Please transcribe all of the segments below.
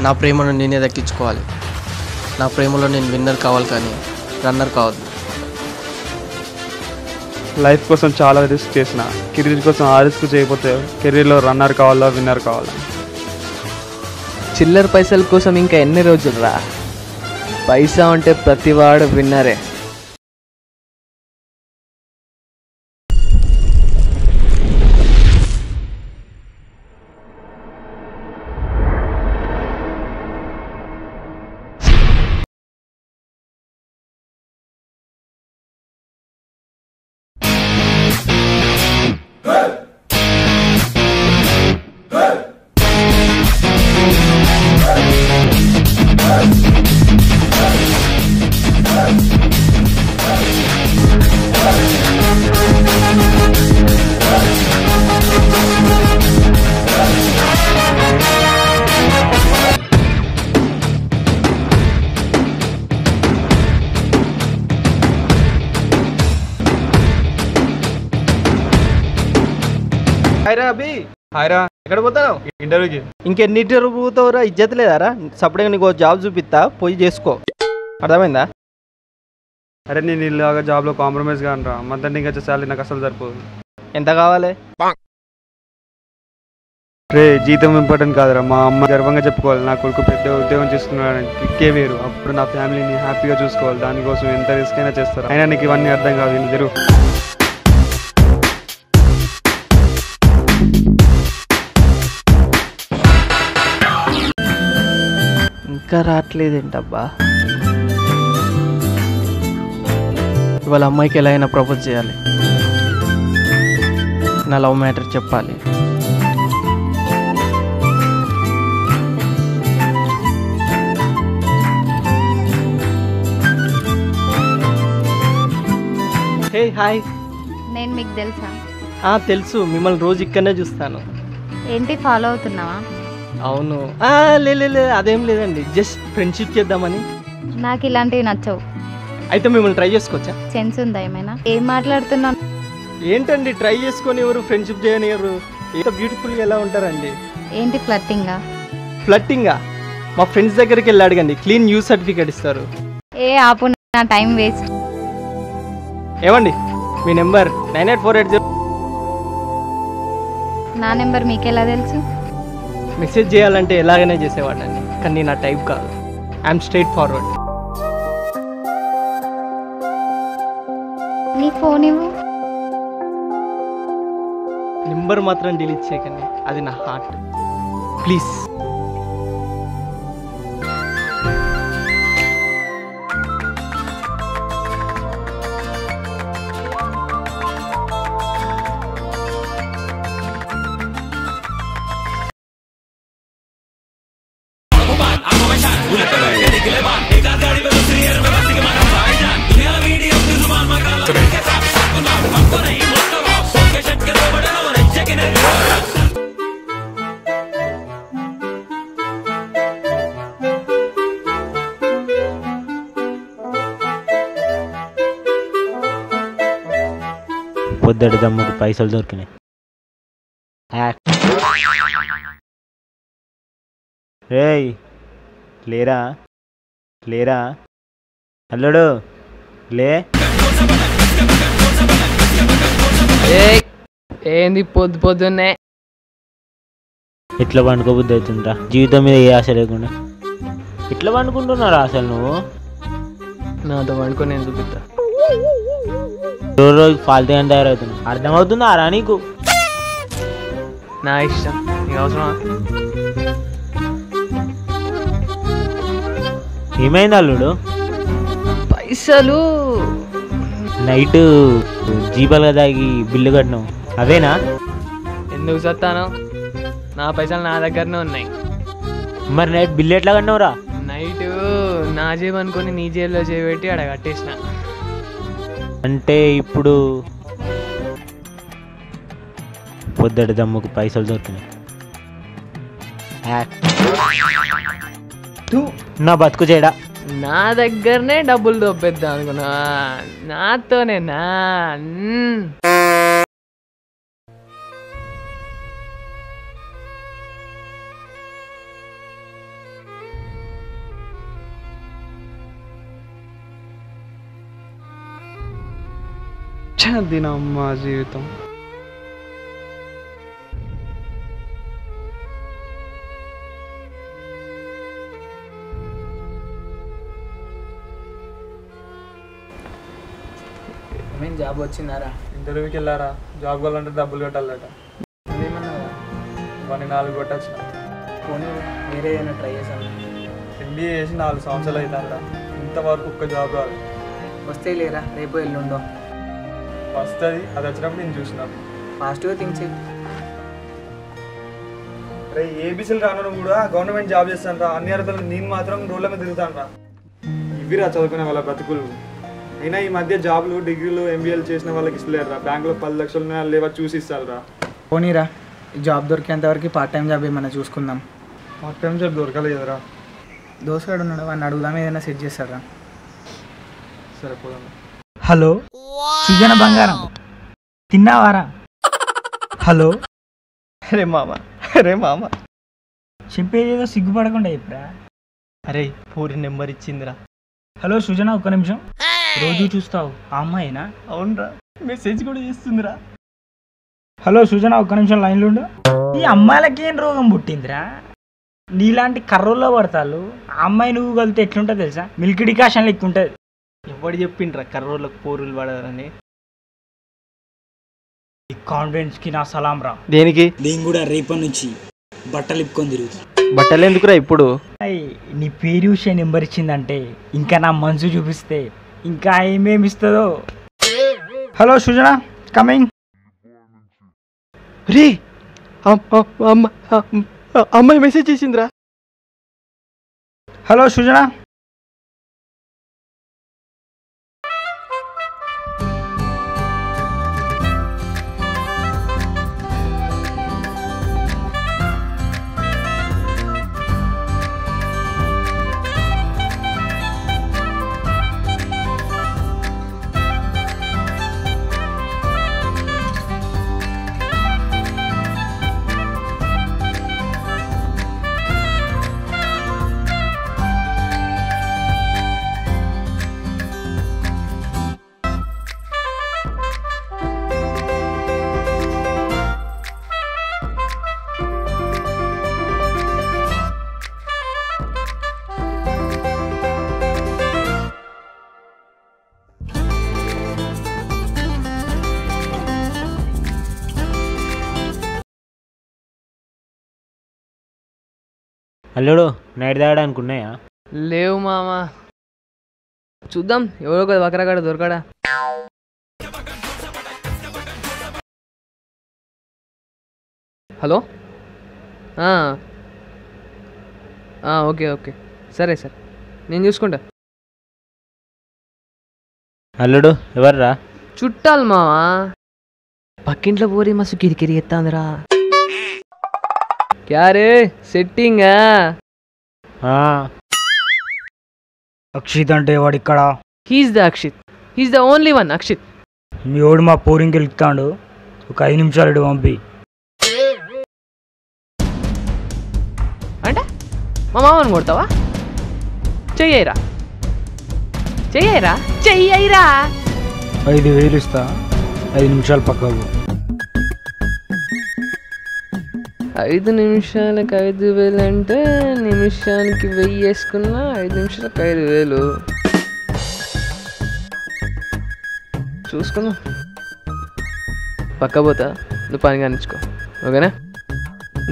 నా ప్రేమను నేనే దక్కించుకోవాలి. నా ప్రేమలో నేను విన్నర్ కావాలి కానీ రన్నర్ కావద్దు. లైఫ్ కోసం చాలా రిస్క్ చేసిన, కెరీర్ కోసం ఆ రిస్క్ చేయకపోతే కెరీర్లో రన్నర్ కావాలా విన్నర్ కావాలా? చిల్లర పైసల కోసం ఇంకా ఎన్ని రోజులు రా? పైసా ఉంటే ప్రతివాడు విన్నరే. హాయ్రా, ఎక్కడ పోతావు? ఇంటర్వ్యూకి. ఇంకెన్ని ఇంటర్వ్యూ పోతావురా? ఇజ్జత్ లేదారా? సపరేట్గా నీకు జాబ్ చూపిస్తా, పోయి చేసుకో. అర్థమైందా? అరే నేను ఇలాగా జాబ్లో కాంప్రమైజ్ కానరా, మంత్ ఇంకా సాలరీ నాకు అసలు సరిపోదు. ఎంత కావాలి? రే జీతం ఇంపార్టెంట్ కాదురా, మా అమ్మ గర్వంగా చెప్పుకోవాలి నా కొడుకు పెద్ద ఉద్యోగం చేస్తున్నాడని. కిక్కే వేరు. అప్పుడు నా ఫ్యామిలీని హ్యాపీగా చూసుకోవాలి. దానికోసం ఎంత రిస్క్ అయినా చేస్తారు. అయినా నీకు ఇవన్నీ అర్థం కాదు. నేను జరుగు. ఇంకా రావట్లేదేంటబ్బా? ఇవాళ అమ్మాయికి ఎలా అయినా ప్రపోజ్ చేయాలి. నా లవ్ మ్యాటర్ చెప్పాలి. Hey hi. నేను మీకు తెలుసా? తెలుసు, మిమ్మల్ని రోజు ఇక్కడనే చూస్తాను. ఏంటి ఫాలో అవుతున్నావా? అవును. లే అదేం లేదండి, జస్ట్ ఫ్రెండ్షిప్ చేద్దామని. నాకు ఇలాంటివి నచ్చవు. అయితే మిమ్మల్ని ట్రై చేసుకోవచ్చా? సెన్స్ ఉందా ఏమైనా? ఏం మాట్లాడుతున్నాను? ఏంటండి ట్రై చేసుకొని ఎవరు ఫ్రెండ్షిప్ చేయనివ్వరు? ఎంత బ్యూటిఫుల్గా ఎలా ఉంటారండి? ఏంటి ఫ్లట్టింగా? ఫ్లట్టింగా? మా ఫ్రెండ్స్ దగ్గరికి వెళ్ళి అడగండి, క్లీన్ న్యూస్ సర్టిఫికేట్ ఇస్తారు. ఆపు, నా టైం వేస్ట్. ఏమండి మీ నెంబర్ 98480. నా నెంబర్ మీకెలా తెలుసు? మెసేజ్ చేయాలంటే ఎలాగైనా చేసేవాడినండి, కానీ నా టైప్ కాదు. I'm straight forward. నీ ఫోన్ ఇవ్వు. నెంబర్ మాత్రం డిలీట్ చేయకండి, అది నా హార్ట్. ప్లీజ్. పొద్దుటి దమ్ముకు పైసలు దొరికినాయి. రేయ్ లేరా లేరా, అల్లుడు లే. ఏంది పొద్దున్నే ఇట్లా పండుకోబుద్ది అవుతుందా? జీవితం మీద ఏ ఆశ లేకుండా ఇట్లా పండుకుంటున్నారా అసలు నువ్వు? నాతో పండుకొని నేను చూపిస్తా. రోజు రోజు ఫాల్తీగా తయారవుతుంది. అర్థమవుతుందా రా నీకు? నా ఇష్టం, నీకు అవసరమా? ఏమైంది అల్లుడు? పైసలు నైట్ జీపాలుగా తాగి బిల్లు కట్టినావు, అవేనా? ఎందుకు చస్తాను? నా పైసలు నా దగ్గరనే ఉన్నాయి. మరి నైట్ బిల్లు ఎట్లా కట్టినావురా? నైట్ నా జేబు అనుకొని నీ జేబులో చేయబెట్టి అక్కడ కట్టేసిన. అంటే ఇప్పుడు పొద్దుటి దమ్ముకు పైసలు దొరికినాయి. నా బతుకు చేయడా? నా దగ్గరనే డబ్బులు దొబ్బేద్దాం అనుకున్నా, నాతోనేనా? దీనమ్మ జీవితం. ఏమేం జాబ్ వచ్చిందారా? ఇంటర్వ్యూకి వెళ్ళారా? జాబ్ కావాలంటే డబ్బులు కట్టాలట. నువ్వేమన్నారా? ఇవన్నీ 4 కొట్టచ్చు. పోనీ వేరే ఏదైనా ట్రై చేశాను. MBA చేసి 4 సంవత్సరాలు అవుతారా, ఇంతవరకు ఒక్క జాబ్ రాదు. వస్తే లేరా, రేపు ఎల్లుండో వస్తుంది, అది వచ్చినప్పుడు నేను చూసినాను. ఫాస్ట్గా థింక్ చేయి. అరే ఏబీసీలు రాను కూడా గవర్నమెంట్ జాబ్ చేస్తాను రా, అన్ని అర్థాలు నేను మాత్రం రోడ్ల మీద తిరుగుతాను రా. ఇవిరా చదువుకునే వాళ్ళ బ్రతుకులు. అయినా ఈ మధ్య జాబ్లు డిగ్రీలు MBAలు చేసిన వాళ్ళకి ఇస్తలేరు రా, బ్యాంకులో 10 లక్షలు లేవా చూసి ఇస్తారు రా. పోనీరా, జాబ్ దొరికేంత వరకు పార్ట్ టైం జాబ్ ఏమైనా చూసుకుందాం. పార్ట్ టైం జాబ్ దొరకలేదురా. దోసగాడు ఉన్నాడు, వాడిని అడుగుదాం, ఏదైనా సెట్ చేస్తారా? సరే పోదాం. హలో సుజన బంగారం, తిన్నావారా? హలో అరే మామ చెప్పేదేదో సిగ్గుపడకుండా ఇప్పుడా. అరే పూరి నెంబర్ ఇచ్చిందిరా. హలో సుజన, ఒక్క నిమిషం. రోజు చూస్తావు ఆ అమ్మాయినా? అవునరా, మెసేజ్ కూడా చేస్తుందిరా. హలో సుజన, ఒక్క నిమిషం లైన్లో ఉండు. ఈ అమ్మాయిలకి ఏం రోగం పుట్టిందిరా? నీలాంటి కర్రోల్లో పడతారు. ఆ అమ్మాయి నువ్వు కలితే ఎట్లుంటుంది తెలుసా? మిల్క్ డికాషన్ లెక్క ఉంటుంది. ఎవడు చెప్పిండ్రా కర్రోళ్ళకు పోరులు పడదని? ఈ కాన్ఫిడెన్స్కి నా సలాం రా. దేనికి? నేను కూడా రేపటి నుంచి బట్టలు ఇప్పుకొని తిరుగుతా. బట్టలు ఎందుకురా ఇప్పుడు? నీ పేరు విషయం నెంబర్ ఇచ్చిందంటే ఇంకా నా మనసు చూపిస్తే ఇంకా ఏమేమి ఇస్తుందో. హలో సుజన, కమింగ్. రే అమ్మాయి మెసేజ్ చేసిందిరా. హలో సుజన. అల్లుడు నైట్ తాగడానికి ఉన్నాయా? లేవు మామ, చూద్దాం ఎవరో కదా వకరగాడ దొరకడా. హలో, ఓకే ఓకే, సరే సార్, నేను చూసుకుంటా. అల్లుడు ఎవర్రా? చుట్టాలి మావా, పక్కింట్లో పోరి మస్తు కిరికిరి ఎత్తాందిరా. క్యారే సెట్టింగా? అక్షిత్ అంటే వాడు ఇక్కడ. He's the Akshit, he's the only one Akshit. మీ వాడు మా పోరింగ్ గెలుపుతాడు, ఒక 5 నిమిషాలు ఇటు పంపి. అంటే మా మామని కొడతావా? చెయ్యరా చెయ్యరా చెయ్యరా. 5,000 ఇస్తా, 5 నిమిషాలు పక్కకు. 5 నిమిషాలకు 5,000 అంటే నిమిషానికి 1000 వేసుకున్నా 5 నిమిషాలకు 5,000 చూసుకుందాం. పక్క పోతా, నువ్వు పని కానిచ్చుకో, ఓకేనా?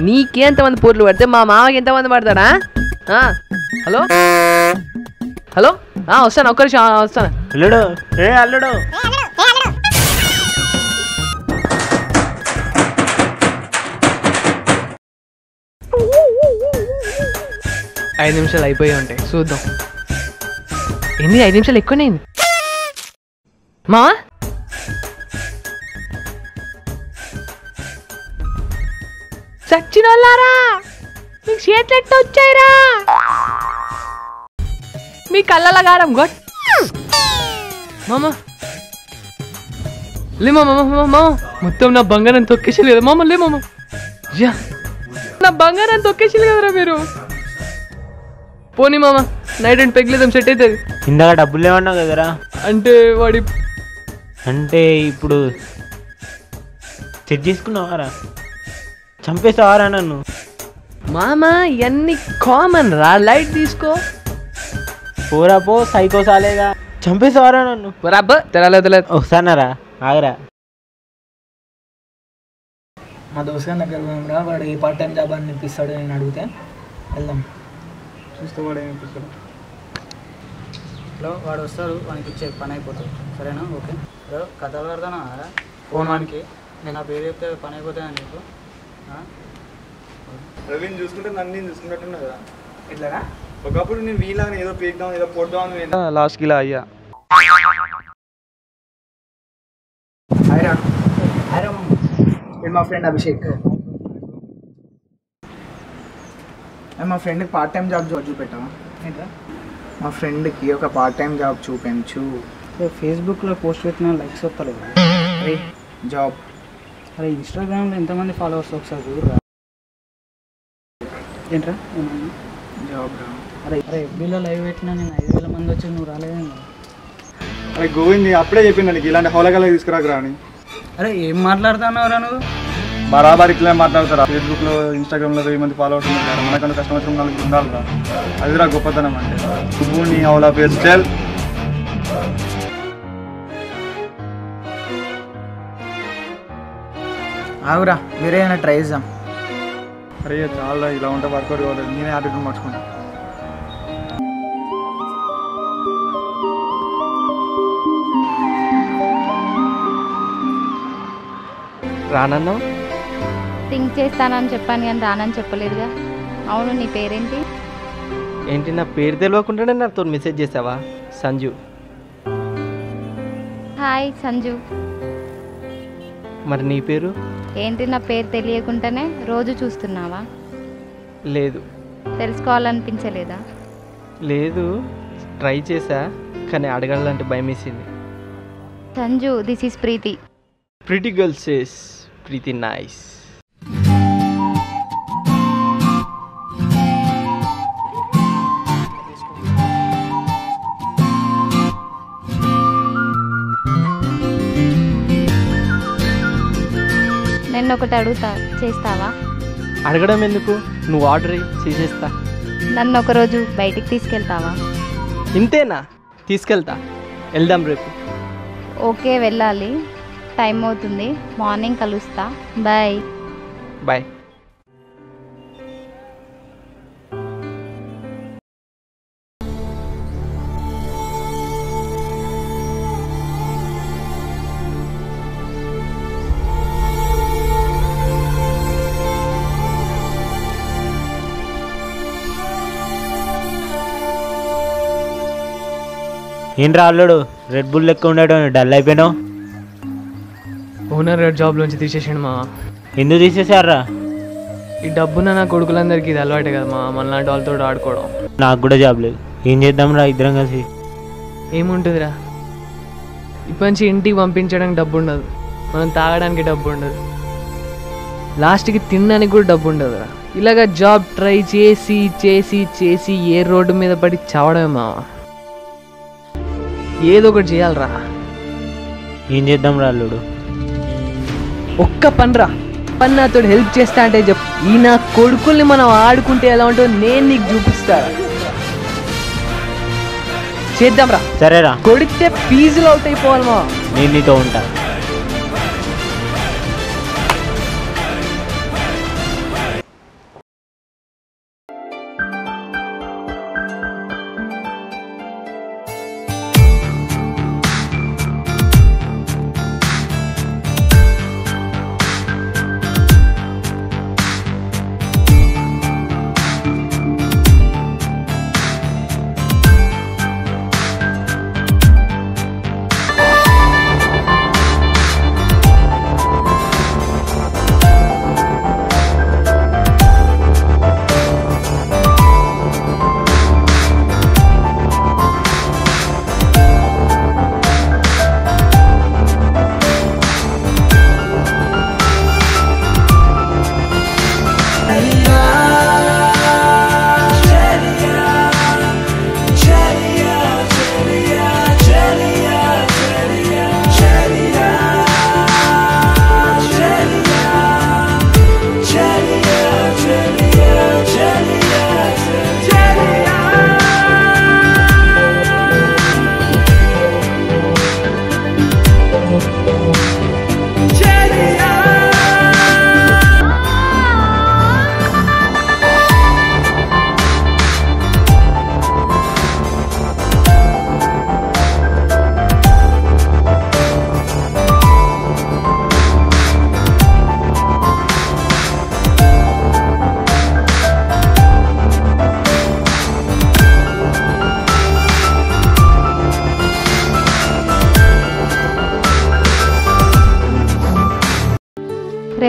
నీకెంతమంది పోర్లు పడితే మా మామకి ఎంతమంది పడతాడా? హలో హలో, వస్తాను, ఒక్క నిమిషం వస్తాను. అల్లుడు అల్లుడు 5 నిమిషాలు అయిపోయి ఉంటాయి, చూద్దాం. ఎన్ని 5 నిమిషాలు ఎక్కువనే మా సచ్చినోళ్ళారా, మీకు చేతులు ఎట్లా వచ్చాయిరా? మీ కళ్ళల గారం గొట్ మామ. లే మామ, మొత్తం నా బంగారం తొక్కేసి లేదా మామ? లే మామ, నా బంగారం తొక్కేసి కదరా మీరు. పోనీ మామ, నైట్ అండ్ పెగ్లేదాం, సెట్ అవుతుంది. ఇందాక డబ్బులు లేవన్నావు కదరా? అంటే వాడి అంటే ఇప్పుడు సెట్ చేసుకున్నావారా? చంపేస్తావారా నన్ను? మామ ఇవన్నీ కామన్ రా, లైట్ తీసుకో. పోరా పో, సైకో సాలేగా. చంపేస్తావారా నన్ను? బరాబ తెరలేదు. వస్తానారా, ఆగరా. మా దోస్త్ గారి దగ్గర పోయినరా, వాడు ఏ పార్ట్ టైం జాబ్ అని ఇప్పిస్తాడు నేను అడిగితే వెళ్దాం. చూస్తే వాడు ఏమి ఇప్పిస్తాడు? హలో, వాడు వస్తాడు, వానికి ఇచ్చే పని అయిపోతుంది. సరేనా? ఓకే. హలో, కథలు కడతానా ఫోన్ వానికి? నేను నా పేరు చెప్తే పని అయిపోతాయా నీకు? రవిని చూసుకుంటే నన్ను నేను చూసుకున్నట్టున్నా కదా. ఇట్లాగా ఒకప్పుడు నేను వీలాగా ఏదో పీక్దాం ఏదో పొడ్దాం అని లాస్ట్కి ఇలా అయ్యా. మా ఫ్రెండ్ అభిషేక్. మా ఫ్రెండ్కి పార్ట్ టైం జాబ్ చూపెట్టావా? ఏంట్రా? మా ఫ్రెండ్కి ఒక పార్ట్ టైం జాబ్ చూపించు. ఫేస్బుక్లో పోస్ట్ పెట్టిన లైక్స్ వస్తలేదు. అరే జాబ్. అరే ఇన్స్టాగ్రామ్లో ఎంతమంది ఫాలోవర్స్ ఒకసారి చూడరా. ఏంట్రా ఏమన్నా జాబ్ రా. అరే ఎఫ్బీలో లైవ్ పెట్టినా నేను 5,000 మంది వచ్చి నువ్వు రాలేదేమో. అరే గోవింద్ అప్పుడే చెప్పింది నీకు ఇలాంటి హోలగల తీసుకురాకు రాని. అరే ఏం మాట్లాడుతున్నావురా నువ్వు? బరాబర్ ఇట్లా మాట్లాడతారా? ఫేస్బుక్లో ఇన్స్టాగ్రామ్లో 1000 మంది ఫాలోవర్స్ ఉన్నారు, మనకన్నా కస్టమర్స్ 4 ఉండాలి రా. అదిరా గొప్పతనం అంటే. నువ్వు నీ అవలా పేరు స్టైల్. ఆగురా, వేరే ఏమైనా ట్రై చేద్దాం. అరే చాలా ఇలా ఉంటే వర్కౌట్ కావాలి. నేనే యాటిట్యూడ్ మార్చుకుంటా. రానన్నా థింక్ చేస్తానని చెప్పాను కానీ రానని చెప్పలేదుగా. అవును, నీ పేరేంటి? ఏంటి నా పేరు తెలియకుండానే నాతో మెసేజ్ చేసావా? సంజు. హాయ్ సంజు. మరి నీ పేరు? ఏంటి నా పేరు తెలియకుండానే రోజు చూస్తున్నావా? లేదు. తెలుసుకోవాలనిపించలేదా? లేదు, ట్రై చేసా కానీ అడగాలంటే భయం వేసింది. Sanju, this is Preethi. Pretty girl says Preethi nice. నేను ఒకటి అడుగుతా, చేస్తావా? అడగడం ఎందుకు, నువ్వు ఆర్డర్ చేసేస్తా. నన్ను ఒకరోజు బయటికి తీసుకెళ్తావా? ఇంతేనా? తీసుకెళ్తా, వెళ్దాం రేపు. ఓకే, వెళ్ళాలి, టైం అవుతుంది, మార్నింగ్ కలుస్తా. బాయ్. బాయ్. ఏంట్రా అల్లుడు, రెడ్ బుల్ లెక్క ఉండడం డల్ అయిపోయినావు? ఓనర్ రెడ్ జాబ్లోంచి తీసేసాడు మా. ఎందుకు తీసేసారా? ఈ డబ్బున నా కొడుకులందరికీ ఇది అలవాటే కదా మా, మనలాంటి వాళ్ళతో ఆడుకోవడం. నాకు కూడా జాబ్ లేదు, ఏం చేద్దాంరా ఇద్దరం కలిసి? ఏముంటుందిరా, ఇప్పటి నుంచి ఇంటికి పంపించడానికి డబ్బు ఉండదు, మనం తాగడానికి డబ్బు ఉండదు, లాస్ట్కి తినడానికి కూడా డబ్బు ఉండదురా. ఇలాగ జాబ్ ట్రై చేసి చేసి చేసి ఏ రోడ్డు మీద పడి చావడమే మావా. ఏదో ఒకటి చేయాలరా. ఏం చేద్దాంరా అల్లుడు? ఒక్క పనిరా, పని నాతో హెల్ప్ చేస్తా అంటే చెప్పు, ఈ నా కొడుకుల్ని మనం ఆడుకుంటే ఎలా ఉంటుందో నేను నీకు చూపిస్తా. చేద్దాంరా. సరేరా, కొడితే ఫీజులు అవుట్ అయిపోవాలి మా. నేను నీతో ఉంటా.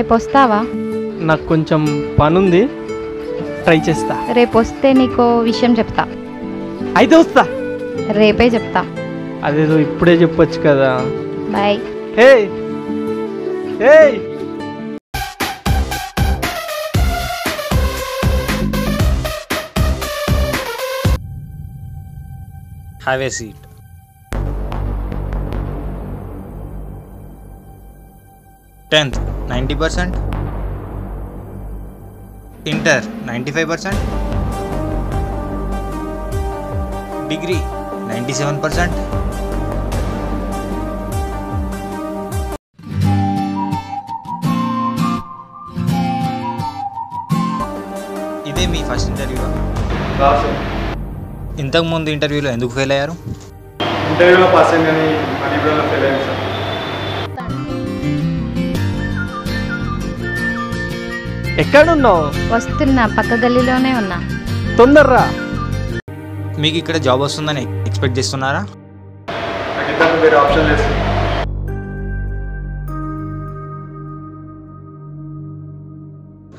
రేపు వస్తావా? నాకు కొంచెం పనుంది, ట్రై చేస్తా. రేపు వస్తే నీకో విషయం చెప్తా. అయితే వస్తా. రేపే చెప్తా. అదేదో ఇప్పుడే చెప్పొచ్చు కదా. Bye. Hey hey Have a seat. Tenth 90%, Inter 95%, Degree 97%, ఇదే మీ ఫస్ట్ ఇంటర్వ్యూ? ఇంతకు ముందు ఇంటర్వ్యూలో ఎందుకు ఫెయిల్ అయ్యారు? ఇంటర్వ్యూలో పాస్ అయ్యాను కానీ మనీ కూడా ఫెయిల్ అయ్యాను సార్. ఎక్కడున్నావు? వస్తున్నా, పక్క గల్లీలోనే ఉన్నా. తొందరరా. మీకు ఇక్కడ జాబ్ వస్తుందని ఎక్స్పెక్ట్ చేస్తున్నారా? నాకు ఇంతకు వేరే ఆప్షన్ లేదు సార్.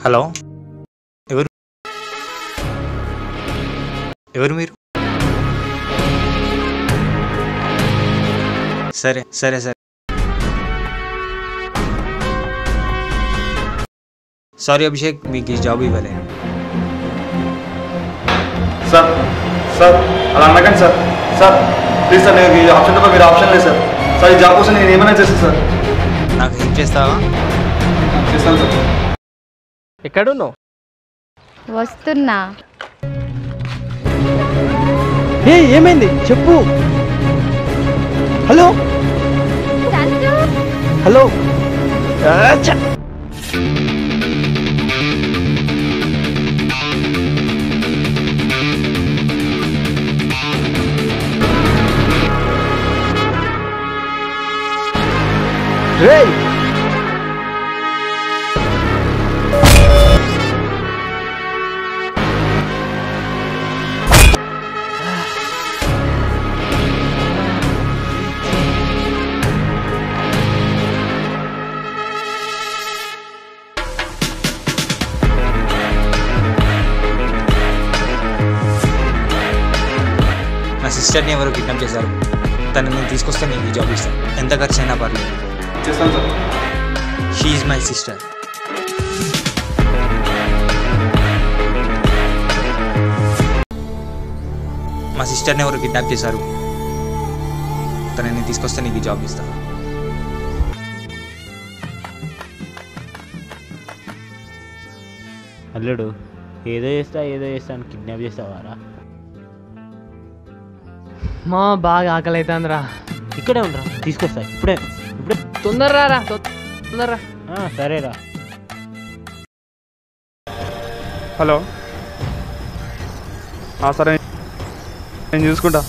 హలో, ఎవరు మీరు? సరే సరే సరే, సారీ అభిషేక్, మీకు ఈ జాబ్ ఇవ్వలేను. సార్ సార్ అలా అనకండి సార్. సార్ ప్లీజ్ సార్, నేను ఈ ఆప్షన్ తప్ప వేరే ఆప్షన్ లేదు సార్. సార్ ఈ జాబ్ కోసం నేను ఏమైనా చేస్తాను సార్. నాకు హెల్ప్ చేస్తావా? చేస్తాను సార్. ఎక్కడున్నావు? వస్తున్నా. ఏ ఏమైంది చెప్పు. Hello hello. రేయ్ నా సిస్టర్ని ఎవరు కిడ్నాప్ చేశారు. తను నేను తీసుకొస్తే నీకు ఈ జాబ్ ఇస్తాను, ఎంత ఖర్చు అయినా పర్లేదు. చేస్తాను sir. She is my sister. మా సిస్టర్ని ఎవరు కిడ్నాప్ చేశారు. తనని తీసుకొస్తే నీకు ఈ జాబ్ ఇస్తాను. అల్లుడు, ఏదో చేస్తా అని కిడ్నాప్ చేస్తావారా? మా బాగా ఆకలి అవుతుందిరా. ఇక్కడే ఉండరా, తీసుకొస్తా ఇప్పుడే. తొందరరా రా, తొందరరా. సరేరా. హలో సరే, నేను చూసుకుంటా.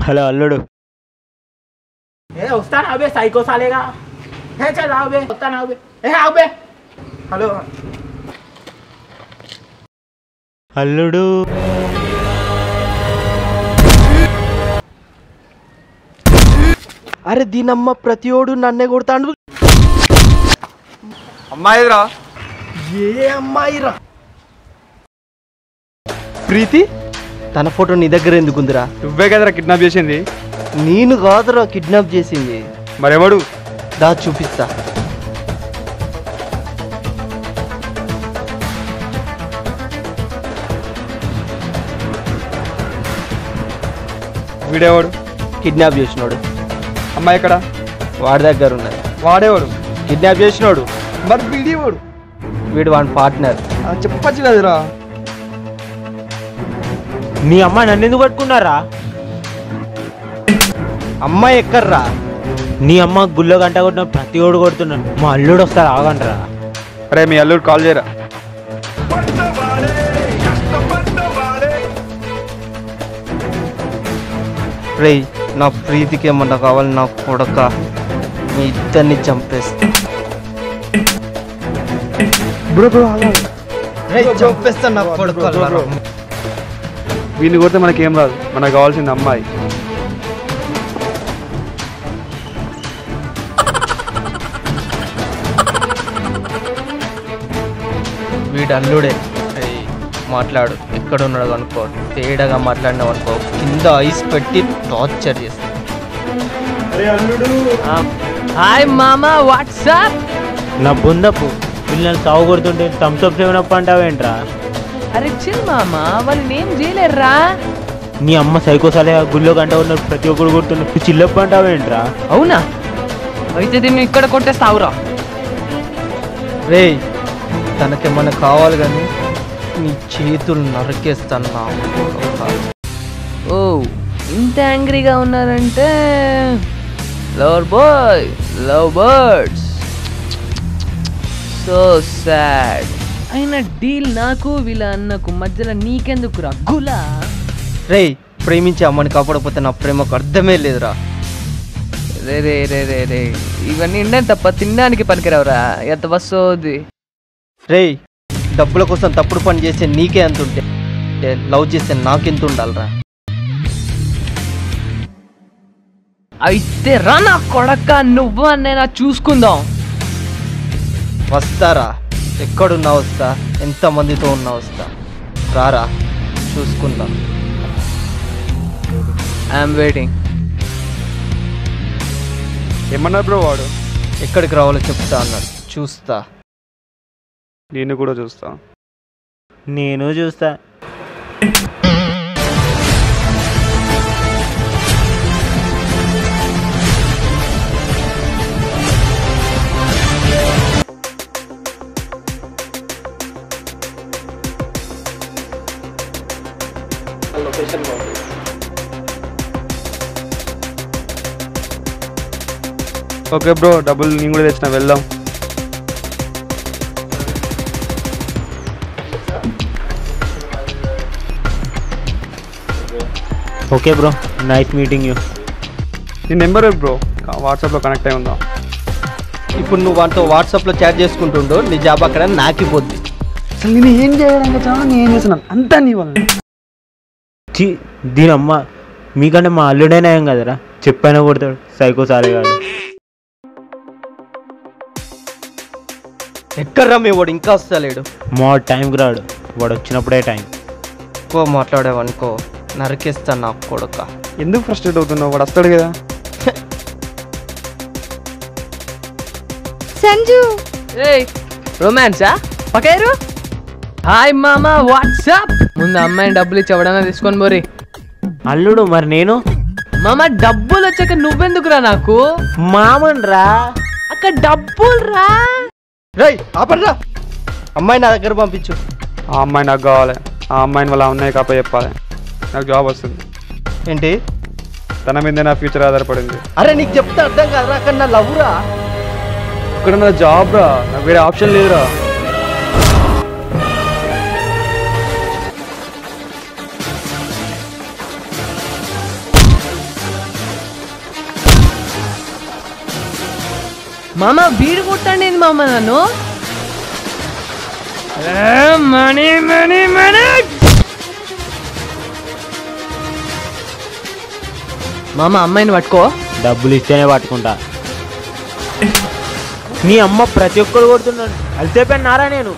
హలో అల్లుడు. వస్తానా అబే, సైకో సాలేగా. చల్ ఆబే, వస్తానా అబే. ఆబే. హలో అల్లుడు. అరే దీనమ్మ ప్రతిోడు నన్నే కొడతాడు. అమ్మాయిరా? ఏ అమ్మాయిరా? ప్రీతి, తన ఫోటో నీ దగ్గర ఎందుకుందిరా? నువ్వే కదరా కిడ్నాప్ చేసింది? నేను కాదురా కిడ్నాప్ చేసింది. మరెవడు? దా చూపిస్తా. వీడేవాడు? కిడ్నాప్ చేసినోడు. అమ్మాయి ఎక్కడ? వాడి దగ్గర ఉన్నది. వాడేవాడు? కిడ్నాప్ చేసినోడు. మరి వీడేవాడు? వీడు వాడి పార్ట్నర్. చెప్పచ్చు కదరా. నీ అమ్మ నన్ను ఎందుకు పట్టుకున్నారా? అమ్మాయి ఎక్కర్రా? నీ అమ్మ గుళ్ళో గంట కొట్టిన ప్రతి ఓడు కొడుతున్నాడు. మా అల్లుడు వస్తారు, ఆగంటరా. అరే మీ అల్లుడు కాల్ చేయరా. రేయ్, నా ప్రీతికి ఏమన్నా కావాలి నా కొడక, మీ ఇద్దరిని చంపేస్తా. చంపేస్తా నా కొడుకు. వీడిని కొడితే మనకేం రాదు, మనకు కావాల్సింది అమ్మాయి. వీడు అల్లుడే. మాట్లాడు, ఎక్కడున్నాడు అనుకో, తేడాగా మాట్లాడినావు అనుకో, కింద ఐస్ పెట్టి టార్చర్ చేస్తా. హాయ్ మామా, వాట్సాప్. నా బొందపు పిల్లలు సాగు కొడుతుంటే థమ్స్అప్ సెవెనప్ అంటావేంట్రా? అరే చిల్ మామా, వాళ్ళని ఏం చేయలేరురా. నీ అమ్మ సైకోసాలే గుళ్ళో గంట ఉన్నారు, ప్రతి ఒక్కరు కొడుతున్నారు, చిల్లప్ప అంటావేంట్రా? అవునా? అయితే దీన్ని ఇక్కడ కొట్టేస్తావురా. రే, తనకేమన్నా కావాలి కానీ నీ చేతులు నరికేస్తాను నా కొడుకా. ఓ, ఇంత యాంగ్రీగా ఉన్నారంటే lover boy, love birds, so sad. అయినా డీల్ నాకు వీళ్ళ అన్నకు మధ్యలో నీకెందుకురా గులా? రే, ప్రేమించి అమ్మని కాపాడకపోతే నా ప్రేమకు అర్థమే లేదురా. రే రే రే రే రే, ఇవన్నీ ఇండే తప్ప తినడానికి పనికిరావురా. ఎంత వస్తుంది? రే, డబ్బుల కోసం తప్పుడు పని చేస్తే నీకే ఎంత ఉంటే, లవ్ చేస్తే నాకెంత ఉండాలిరా? అయితే రా నా కొడక, నువ్వు అన్నైనా చూసుకుందాం. వస్తారా? ఎక్కడున్నా వస్తా, ఎంతమందితో ఉన్నా వస్తా. రారా, చూసుకుందాం. I'm waiting. ఏమన్నారు బ్రో వాడు? ఎక్కడికి రావాలో చెప్తా అన్నాడు, చూస్తా. నేను కూడా చూస్తా. నేను చూస్తా. ఓకే బ్రో, డబ్బులు నేను కూడా తెచ్చిన, వెళ్దాం. Okay bro, nice meeting you. నీ నెంబర్ బ్రో వాట్సాప్లో కనెక్ట్ అయి ఉందా? ఇప్పుడు నువ్వు వాటితో వాట్సాప్లో చాట్ చేసుకుంటుండో, నీ జాబ్ అక్కడ నాకిపోద్ది. అసలు నేను ఏం చేయడానికి చాలా నేను చేస్తున్నాను అంతా నీ వల్ల. దీని అమ్మ మీకంటే మా అల్లుడైనా ఏం కదరా, చెప్పైనా కొడతాడు సైకో సాలేగాడు. ఎక్కడ్రా మీ వాడు? ఇంకా వస్తలేడు. మా టైంకి రాడు, వాడు వచ్చినప్పుడే టైం. ఎక్కువ మాట్లాడావనుకో నరికేస్తా నా కొడుక. ఎందుకు ఫ్రస్ట్రేట్ అవుతున్నావు? వాడు వస్తాడు కదా. సంజు, ఏయ్, రొమాన్సా? పకేరు. హాయ్ మామా, వాట్సాప్. ముందు అమ్మాయిని డబ్బులు ఇచ్చి ఎవడన్నా తీసుకొని పోరి. అల్లుడు మరి నేను? మామ, డబ్బులు వచ్చాక నువ్వెందుకురా నాకు? మామన్ రా, అక్కడ డబ్బులు రా. రేయ్, ఆపర్రా. అమ్మాయి నా దగ్గర పంపించు. ఆ అమ్మాయి నాకు కావాలి. ఆ అమ్మాయిని వాళ్ళ ఉన్నాయి కాప చెప్పాలి, నాకు జాబ్ వస్తుంది. ఏంటి? తన మీదే నా ఫ్యూచర్ ఆధారపడింది. అరే నీకు చెప్తే అర్థం కాదురా, అక్కడ నా లవ్వురా. ఇక్కడ నా జాబ్ రా, నాకు వేరే ఆప్షన్ లేదురా. మామ, వీడు కొట్టండి మామ నన్ను. Money money money. మామ, అమ్మాయిని పట్టుకో. డబ్బులు ఇస్తేనే పట్టుకుంటా. నీ అమ్మ ప్రతి ఒక్కరు కొడుతున్నాడు, అలసిపోయాను నారా నేను.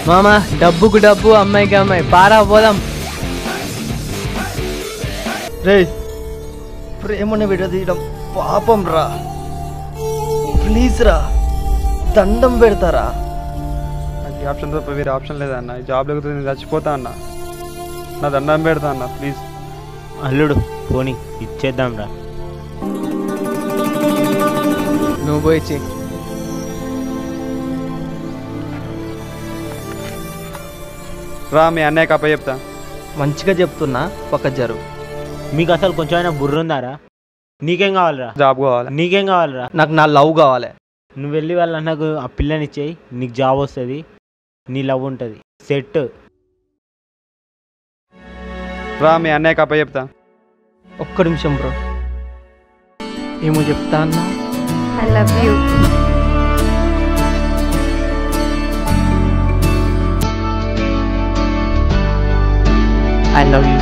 మామ, డబ్బుకు డబ్బు, అమ్మాయికి అమ్మాయి. పారా పోదాం. రే, ప్రేమను విడదీయడం పాపం రా. ప్లీజ్ రా, దండం పెడతారా. నాకు ఈ ఆప్షన్ తప్ప వేరే ఆప్షన్ లేదన్న. ఈ జాబ్ లేకపోతే నేను చచ్చిపోతా అన్న. నా దండం పెడతా అన్న ప్లీజ్. అల్లుడు పోనీ ఇచ్చేద్దాం రా. నువ్వు పోయి ఇచ్చి. రా మీ అన్నయ్యకి అప్ప చెప్తా. మంచిగా చెప్తున్నా, పక్క జరుగు. మీకు అసలు కొంచెమైనా బుర్ర ఉందారా? నీకేం కావాలరా? జాబ్ కావాలి. నీకేం కావాలరా? నాకు నా లవ్ కావాలి. నువ్వు వెళ్ళి వాళ్ళ నాకు ఆ పిల్లని ఇచ్చేయి, నీకు జాబ్ వస్తుంది, నీ లవ్ ఉంటుంది సెట్. రా మీ అన్నయ్యకి అప్ప చెప్తా. ఒక్క నిమిషం బ్రో, ఏమో చెప్తా అన్నా. I love you. I love you.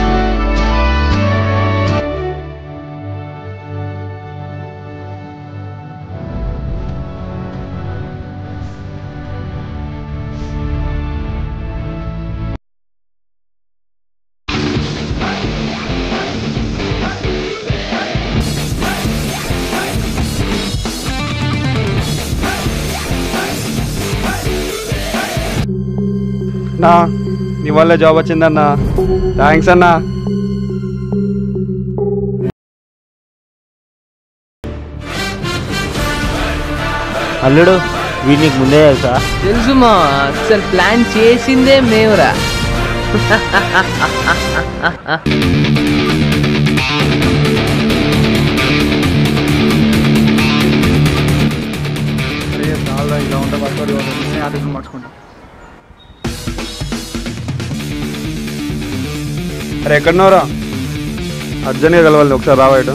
నా నీ వల్ల జాబ్ వచ్చిందన్నా, థ్యాంక్స్ అన్నా. అల్లుడు వీడు నీకు ముందే తెలుసా? తెలుసు మా, అసలు ప్లాన్ చేసిందే మేమురా. ఇలా ఉంటే పట్టుకోవాలి, మార్చుకుంటా. అరే ఎక్కడున్నావురా? అర్జెంట్గా కలవాలి, ఒకసారి రావాడు.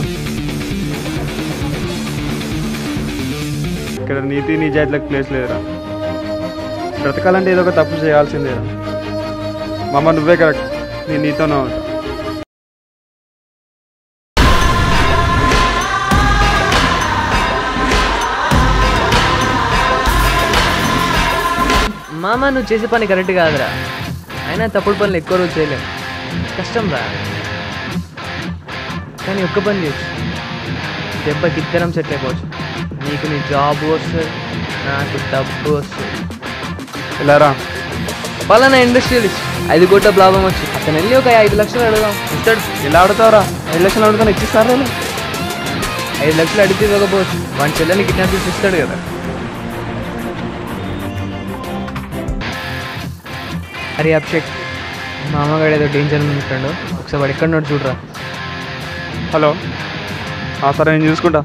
ఇక్కడ నీతి నిజాయితీలకు ప్లేస్ లేదురా. బ్రతకాలంటే ఏదో ఒక తప్పు చేయాల్సిందేరా. మామ నువ్వే కరెక్ట్, నేను నీతోనే ఉంటా. మామ నువ్వు చేసే పని కరెక్ట్ కాదురా. అయినా తప్పుడు పనులు ఎక్కువ రోజు చేయలేము, కష్టం రా. కానీ ఒక్క పని చేయొచ్చు, దెబ్బకి ఇద్దరం సెట్ అయిపోవచ్చు. నీకు నీ జాబ్ వస్తుంది, నాకు డబ్బు వస్తుంది. ఇలారా పలానా ఇండస్ట్రియలిస్ట్ 5 కోట్ల లాభం వచ్చి అతను వెళ్ళి ఒక 5 లక్షలు అడుగుదాం, ఇస్తాడు. ఇలా అడుగుతావురా? 5 లక్షలు అడుగుతాను, ఇచ్చిస్తారా? 5 లక్షలు అడిగితే ఇవ్వకపోవచ్చు, వాడి చెల్లెని కిడ్నాప్ చేసి ఇస్తాడు కదా. అరే అభిషేక్, మా అమ్మగాడు ఏదో డేంజర్ ఉంటాడు, ఒకసారి వాడు ఎక్కడ నోడు చూడరా. హలో, సరే నేను చూసుకుంటా.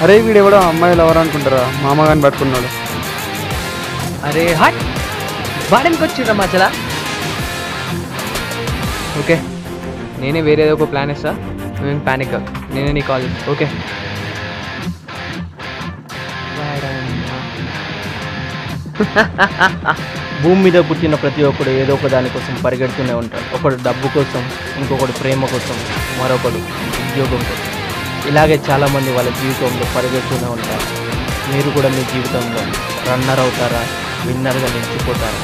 అరే వీడు ఎవడో అమ్మాయిలు ఎవరు అనుకుంటారా? మామగాని పట్టుకున్నాడు. అరే హట్, వాడెందుకు వచ్చిండ్రా మా చెలా? ఓకే, నేనే వేరేదో ఒక ప్లాన్ ఇస్తా, నువ్వేం ప్యానిక్, నేనే నీ కాల్ చేస్తా. ఓకే భూమి మీద పుట్టిన ప్రతి ఒక్కడు ఏదో ఒక దానికోసం పరిగెడుతూనే ఉంటాడు. ఒకడు డబ్బు కోసం, ఇంకొకడు ప్రేమ కోసం, మరొకడు ఉద్యోగం కోసం. ఇలాగే చాలామంది వాళ్ళ జీవితంలో పరిగెడుతూనే ఉంటారు. మీరు కూడా మీ జీవితంలో రన్నర్ అవుతారా, విన్నర్గా నిలిచిపోతారా?